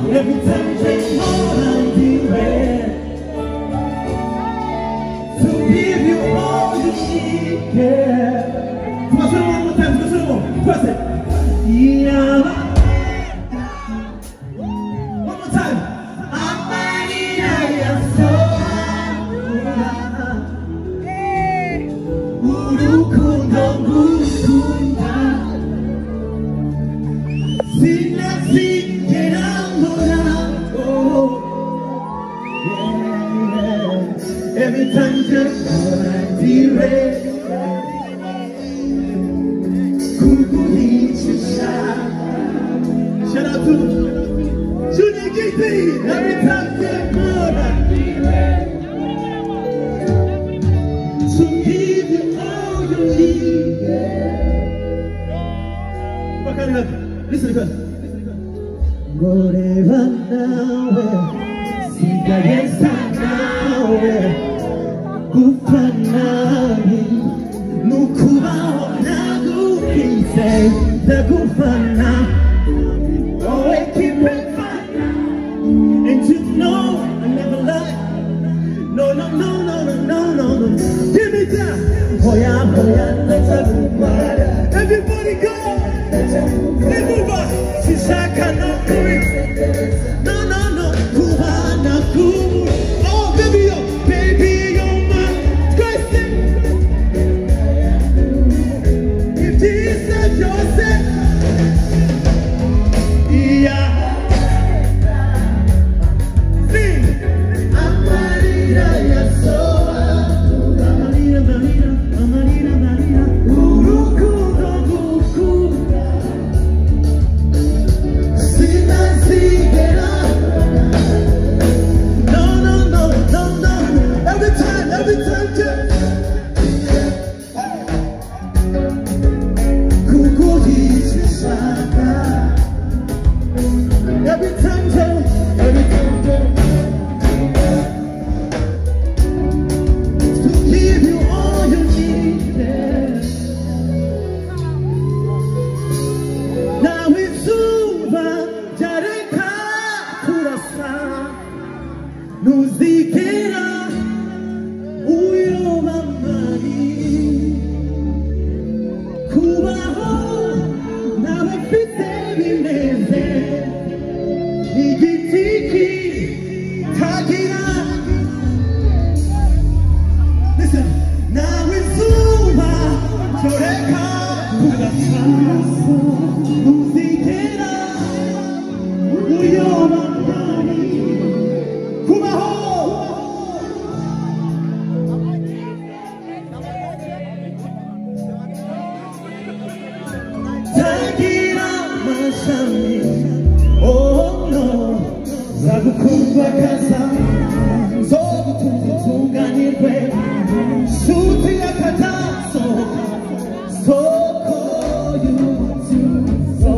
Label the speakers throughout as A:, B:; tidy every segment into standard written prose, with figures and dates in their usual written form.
A: Every time there's more I'm ready to give you all you need. Yeah. Come on, say it one more time. Say it one. Press it. Yeah. One more time. Every time just shout out to Junior GT. Every time just to give you all you need. Listen to this. Goreva nawe, sigayesa nawe, kufanani, nukubaho nagukise, ndagufana, always keep it fun, and you know I never lie. No, no, no, no, no, no, no, no. Give me that. Hoya, hoya, let's have everybody go. Everybody. Sisaka no kuri. No, no, no. Kuhana kuri. Oh, baby, you're my crazy. If this is yose, yeah. Sing. Amarira ya soa. Amarira, Amarira, Amarira, Amarira. Urukundo gukunda. Sinazigera. No, no, no, no, no. Every time, kukuhishisaka. Every time, to give you all you need. Now it's over, jareka kurasa, nuzikera uyoba mari, kubaho n'abafite bimeze. Igitiki tagira. Listen, now it's over. Joreka kurasa, uzikera uyoba mari, kubaho. Tagira mashami. Oh no, zagukundwa kaza, zogutunganirwe, shuti yakata soko yuzuzo,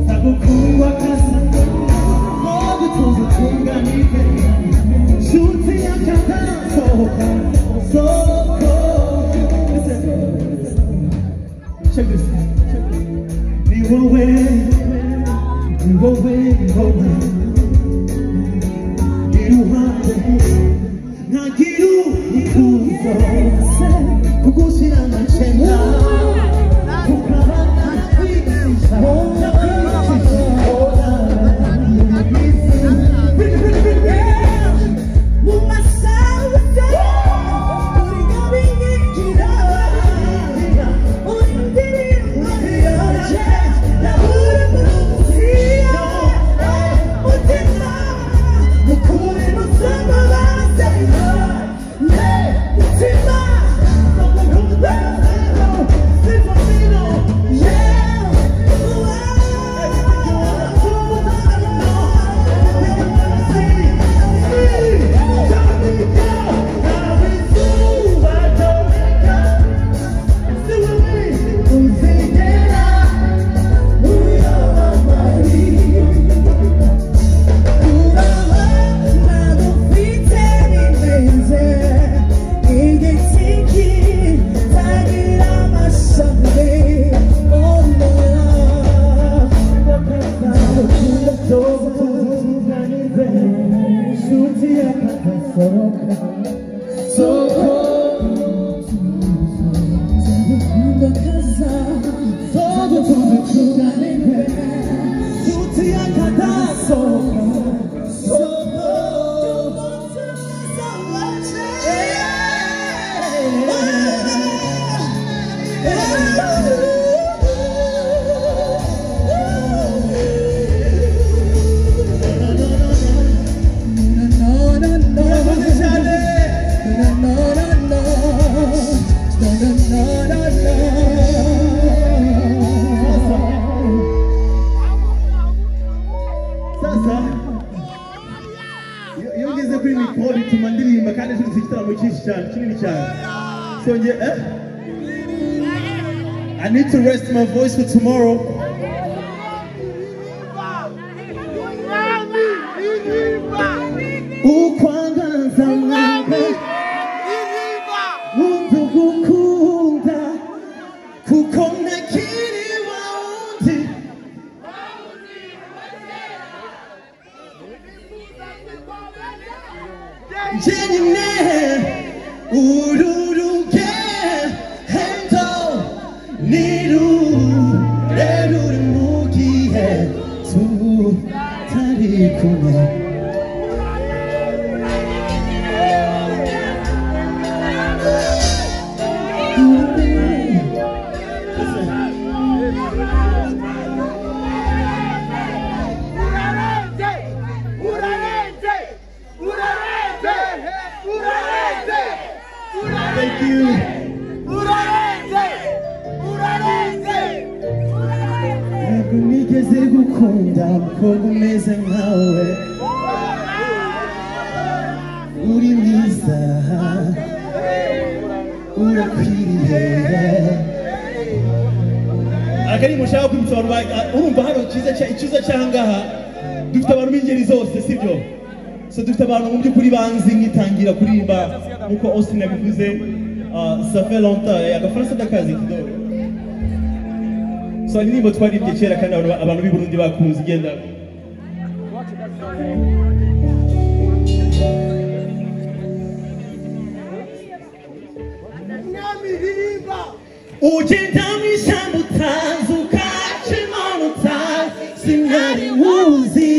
A: zagukundwa kaza, zogutunganirwe, shuti yakata soko. Check this. Ni wowe. Go away, iruhande nagiru ikuzo kugushira nachenda kukabana kwigisha Hey! I need to rest my voice for tomorrow. Thank you. Nigeze gukunda mukobwa umeze nkawe uri mwiza urakwiriye akari mushaka kwibutsa abantu urumva hano icyiza cyangaha dufite abantu b'ingeri zose sibyo so dufite abantu mu by'ukuri banzi ngitangira kuririmba nkuko Austin yabivuze ça fait longtemps agafaransa ndakazi kidogo so indirimbo twaririmbye kera kandi abantu b'i Burundi bakunze igenda ugenda mw'ishyamba utazi ukaca imana utazi sinari muzi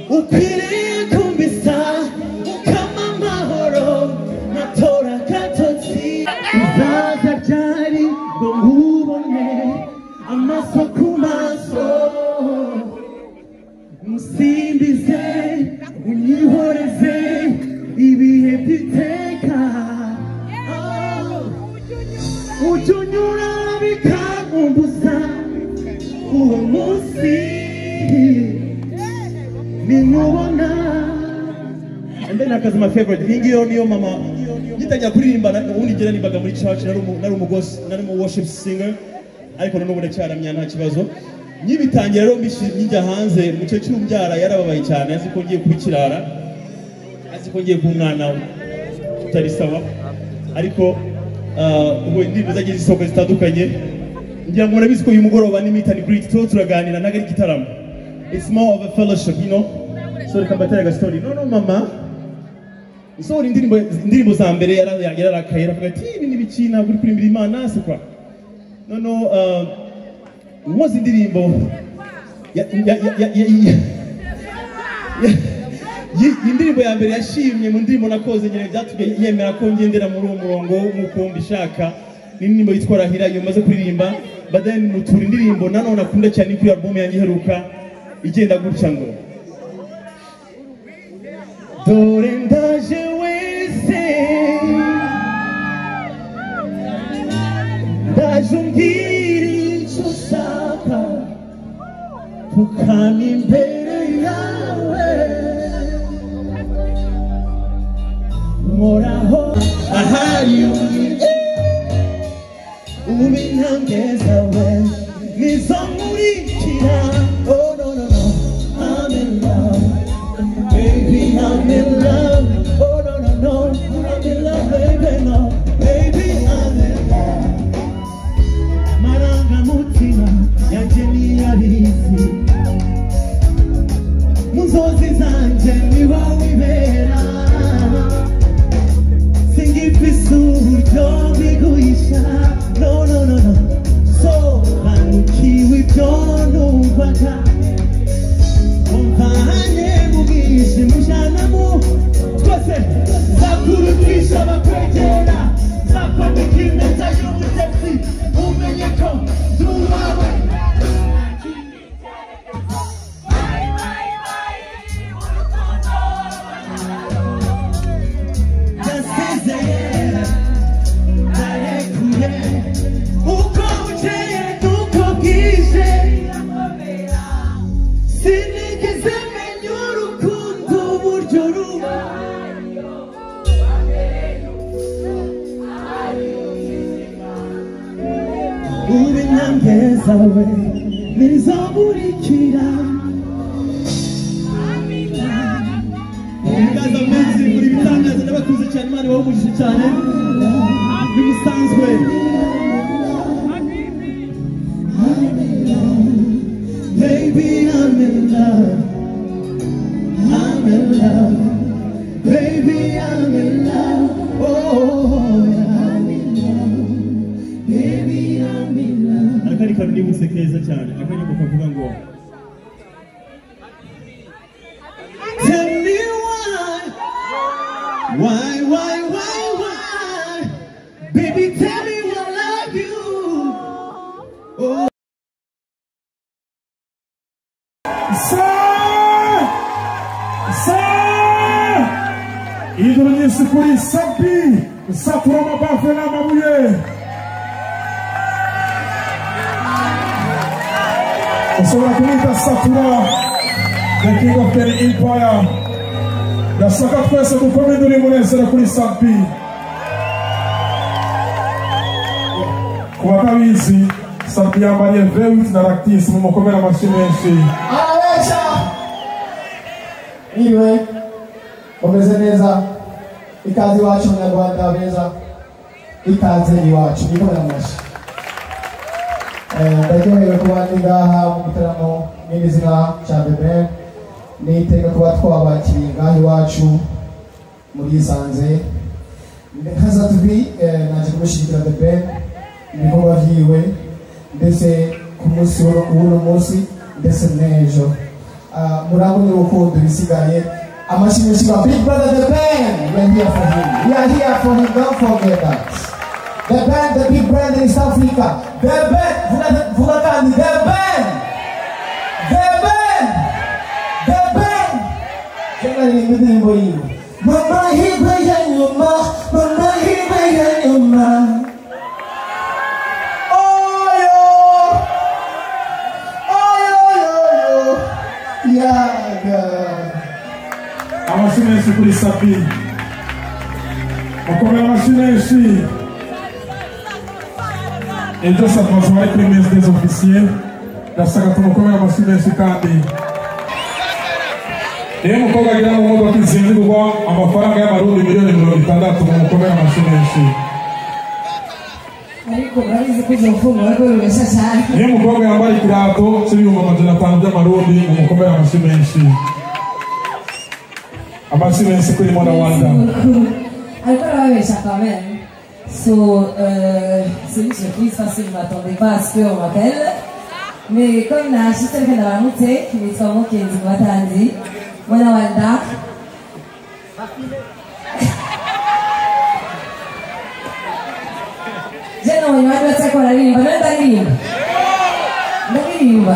A: ukwiriye kumbisa ukama amahoro natora agatotsi uzaza ryari ngo nkubone amaso ku maso musimbize unyihoreze ibihe by'iteka ujunyura bikankumbuza uwo munsi nimubona. And then akazi my favorite ingiyo niyo mama ngitangira kuririmba ubundi ngira nimbaga muri church nari umugosi nari mu worship singer ariko none ubundi cyaramya nta kibazo nyibitangira rero njya hanze mukecuru mbyara yarababaye cyane azi ko ngiye kubikirara azi ko ngiye kumwana utari sawa ariko ubu indirimbo zagize isoko zitandukanye ngira ngo murabizi ko uyu mugoroba ni meet and greet turaganira nagari gitaramo. It's more of a fellowship, you know. So reka mbatera story. No mama. So indirimbo za mbere yararakaye aravuga ati ibi ni bikina kuri kurimbira Imana se kwa. No mwozi indirimbo indirimbo ya mbere yashimye mu ndirimbo nakoze nyine byatuye yemera ko ngendera muri uwo murongo nk'uko mbishaka n'indirimbo yitwa Rahira iyo maze kuririmba badani mutura indirimbo nanone akunda cyane kuri album yanjye iheruka igenda gutya ngo dore ndaje wese ndaje umbwira icyo ushaka tukama imbere yawe moraho ahari ubintambwe zawe nizo nkurikira. Oh no I'm in love baby I'm in love. Oh no I'm in love baby no baby I'm in love. Marangamutima yanje ni abizi Inzozi zanje niho wibera singifise uburyo bwiguhisha no no no no sobanukiwe ibyo numvaga umvanye mu bwijima ujyanamo twese zakurutisha abakwegera zakwambika impeta y'ubutetsi umenye ko duhawe zawe nizoburikira umugaza menshi muri bitangaza n'abakuze cyane Imana bawumujije cyane bisanzwe baby I'm in love baby I'm in love oh I'm in love baby I'm in love akari kabiri musekeza cyane akari kuvuga ngo tell me why baby tell me I love you oh
B: idolisi kuri sapi satura mabafe na mabuye ushobora kumwita satura the king of the empire ndashaka twese dukomere uri munezero kuri sapi ku batabizi sapi yambariye V8 na lactis mu mukomera amashyi menshi
C: arabesha iwe umeze neza ikaze iwacu Munyarwanda beza ikaze iwacu nikomera amashyi ndaryohewe kuba ndi ngaha mu gitaramo n'izina cya bebe niteka kuba twabakiriye ngaha iwacu muri Sanze nkaza tubi naje kumushyigikira bebe ibikorwa byiwe ndetse ku munsi w'uno munsi ndetse n'ejo murangwa n'urukundo bisigaye amashyi menshi ba big brother the band we are here for him don't forget that the band the big brand in East Africa the band Vulakani the band jana ni ndirimbo hiyo mama hiba ya nyuma
B: amashyi menshi kuri sapi mukomere amashyi menshi ejo sapazo bari kuri mezi des officiers ndashaka tumukomere amashyi menshi kandi iyo umukobwa agira mu modoka izinzi kugwa amafaranga y'amarundi miliyoni 60 mumukomere amashyi menshi
D: ariko barize kuja mfumo ariko bibesha cyane
B: iyo umukobwa yambaye ikirato cy'ibihumbi 500 by'amarundi mumukomere amashyi menshi amashyi menshi kuri mwana walda
D: ariko bibesha quand même so c'est une surprise parce que je m'attendais pas à ce qu'on m'appelle mais comme na shite que dans la montée qui est vraiment qui dit watandi mwana walda jeno ni watu wataka la limba nenda limba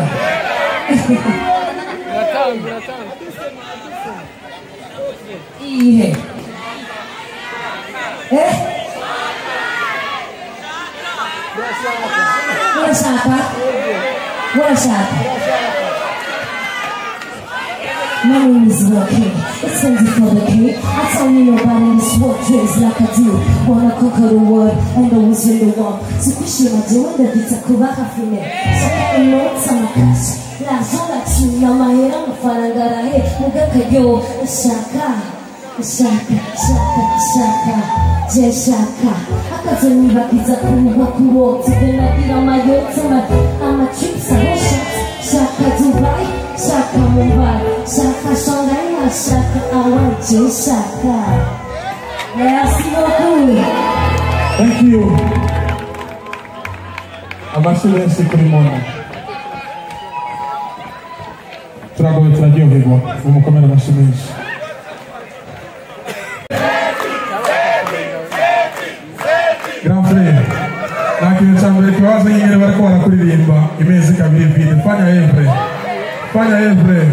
D: ihe Murashaka my name is Rocky. It's time for the cake. I tell you nobody in this world dreams like I do. Wanna conquer the world and always win the war. So push your doing the beats of Kubaka Fine. So I know some cash. L'argent là-dessus, y'a ma hera, ma farangara, hey, mugaka yo, shaka. Jeshaka akazaniba kiza kuba kurote benagira mayote ama chips and shots shaka Dubai shaka Mumbai shaka Shaka, shaka, I want to shaka. Merci beaucoup.
B: Thank you. Abashilensi kuri monna. Turagoye turaryoherwa umukomere abashilensi. Grand frère, nakintu cya mbere kibazo nyine bariko barakuririmba imezi kabiri vide. Fanya evre.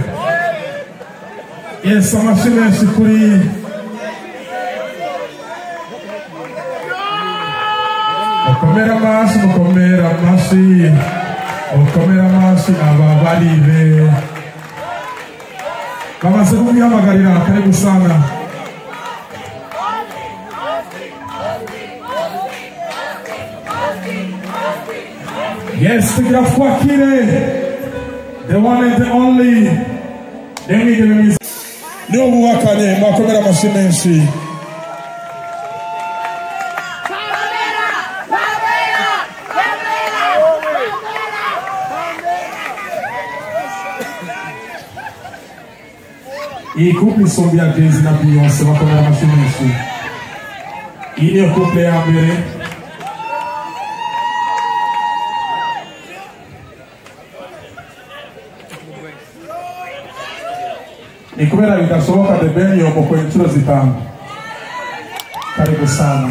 B: Yes, amashilensi kuri mukomera amashi ababaribe bamaze kumwihamagarira kare gusanga. Yes, tugira twakire the one and the only Linog niwo buwakanye mwakomera amashi menshi. Iyi couple isombe ya Jay-Z na Beyonce bakomera amashi menshi. Iyi niyo couple ya mbere. Ni kubera bidashoboka The Ben yomokwa inshuro zitanu. Karibu sana.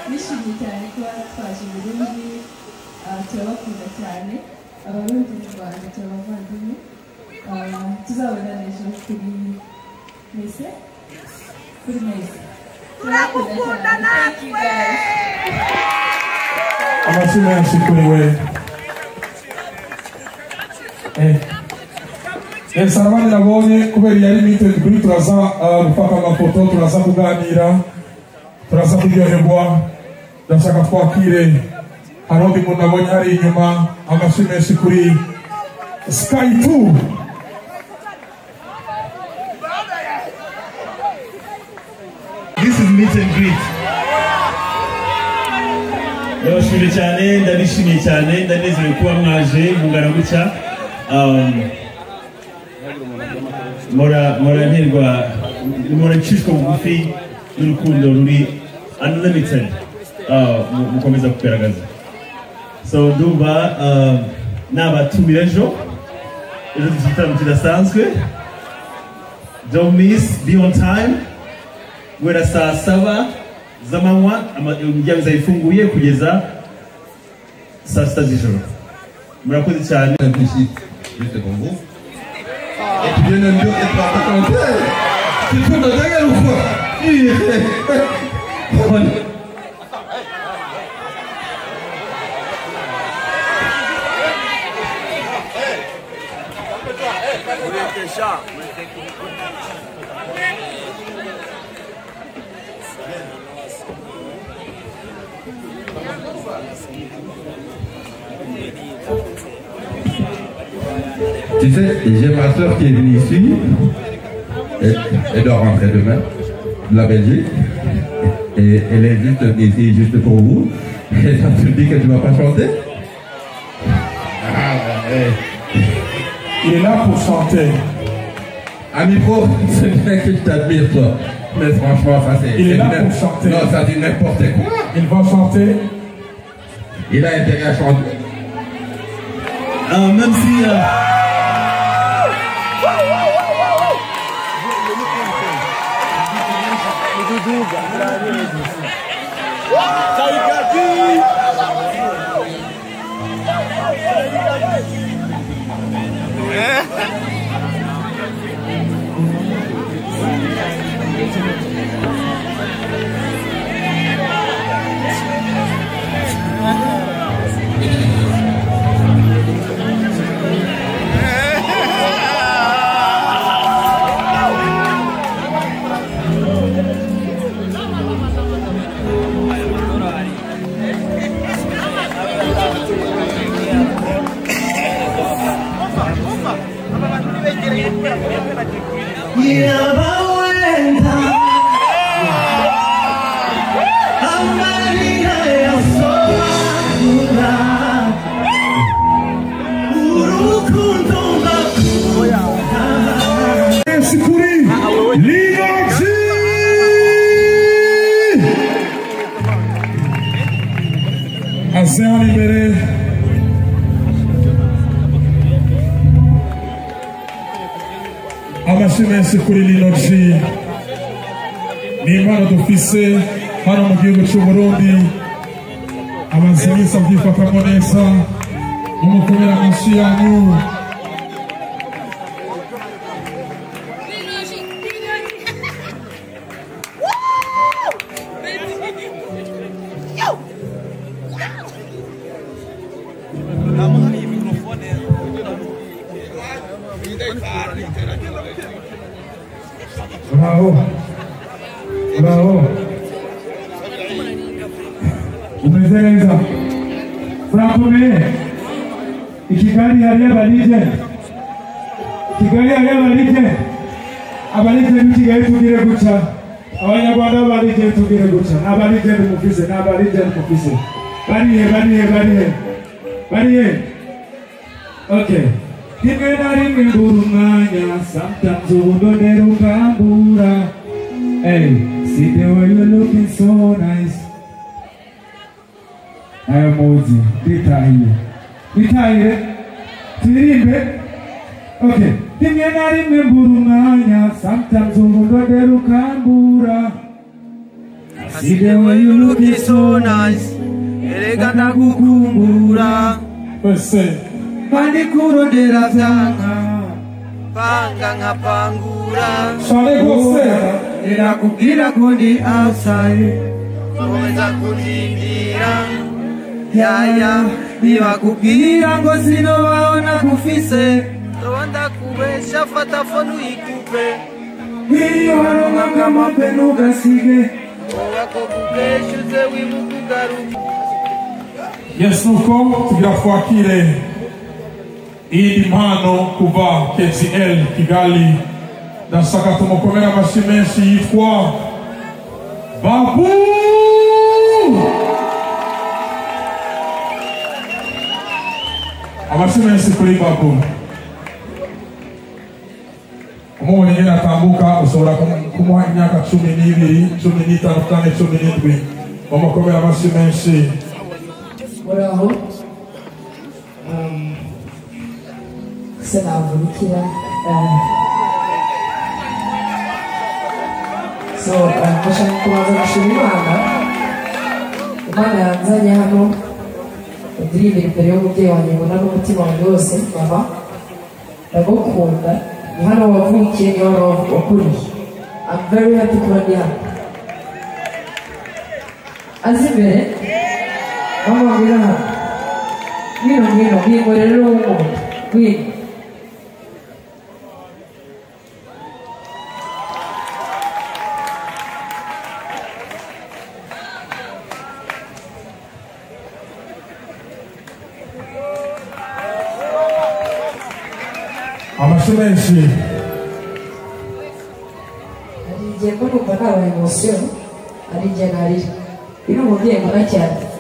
E: Nishimiye cyane kuba twaje mu Burundi, turabakunda cyane, abarundi mu Rwanda turabavandimwe, tuzabona ejo kuri mese. Turabakunda cyane. Thank you guys.
B: Amashi menshi kuri we. Yes, abandi nabonye kubera yari meeting kuri turaza gufata amafoto, turaza kuganira, turaza kuryoherwa. Ndashaka twakire hari undi muntu nabonye hari inyuma. Amashi menshi kuri Sky 2.
A: This is meet and greet. Ndabashimiye cyane, ndabishimiye cyane, ndanezerewe kuba mwaje mungana gutya. Mora nshishwa bugufi n'urukundo ruri unlimited mukomeza kugaragaza. So ndumva nabatumira ejo dufite igitaramo kidasanzwe. Don't miss, be on time. Guhera saa 7 z'amanywa imiryango izayifunguye kugeza saa 6 z'ijoro. Murakoze cyane.
F: Juste pour vous. Et tu viens de me dire que tu vas te compter. Tu te fous de ta gueule ou quoi? Tu sais, j'ai ma soeur qui est venue ici, elle doit rentrer demain, de la Belgique, et elle est juste venue ici juste pour vous, et ça te dit que tu ne vas pas chanter?
B: Il est là pour chanter.
F: À micro, c'est bien que je t'admire toi, mais franchement ça c'est...
B: Il est là pour chanter.
F: Non, ça dit n'importe quoi.
B: Il va chanter.
F: Il a intérêt à chanter.
A: Même si... Yeah,
B: amashyi menshi kuri Linog. Ni impano dufise hano mu gihugu cy'u Burundi, amaze iminsi abyifatamo neza, mumukomera amashyi yanyu. Bravo, bravo. Umeze neza. Murakomeye. Ikigali hari abalije. Kigali hari abalije. Abalije n'ikigali tugire guca. Abanyarwanda abalije tugire guca. Abalije n'umufise, n'abalije n'umufise. Bariye. Okay. Rimwe na rimwe mbura umwanya, sometimes ubundonera ukambura. Hey, see the way you're looking so nice. Aya muzi, bitahire, turirimbe. Okay, rimwe na rimwe mbura umwanya, sometimes ubundonera ukambura. See the way you're looking so nice, erega ndagukumbura. Mandi kurondera vyanga, panga nkapangura. Shale gose, ninakubwira ko ndi outside, komeza kunindira. Yaya, nibakubwira ngo sinobabona kufise, toba ndakubesha fata phone uyikupe. Iyo waronka nk'amape ntugasige, wako kubesha uze wibuka ugaruka. Yes, nuko tugira twakire iyi mpano kuva KCL Kigali. Ndashaka tumukomera amashyi menshi, yitwa Babu. Amashyi menshi kuri Babu. Umubona ingene atambuka ushobora kumuha imyaka 12, 15, 17. Bamukomera amashyi menshi.
G: Muraho. Senavurikira. Ndashaka kubanza gushima Imana yanzanye hano ndirimbira imbere y'umubyeyi wanjye mbona n'umutima wanjye wose. Mama, ndagukunda. Ni hano wavukiye, ni hano wakuriye. I'm very happy kuba ndi hano. Azi imbere mama mbwira hano. Ngwino rero w'umuntu. Ngwino.
B: Amashyi menshi.
G: Hari igihe mbona umva naba emotion, hari igihe narira. Uyu ni umubyeyi mbona cyane.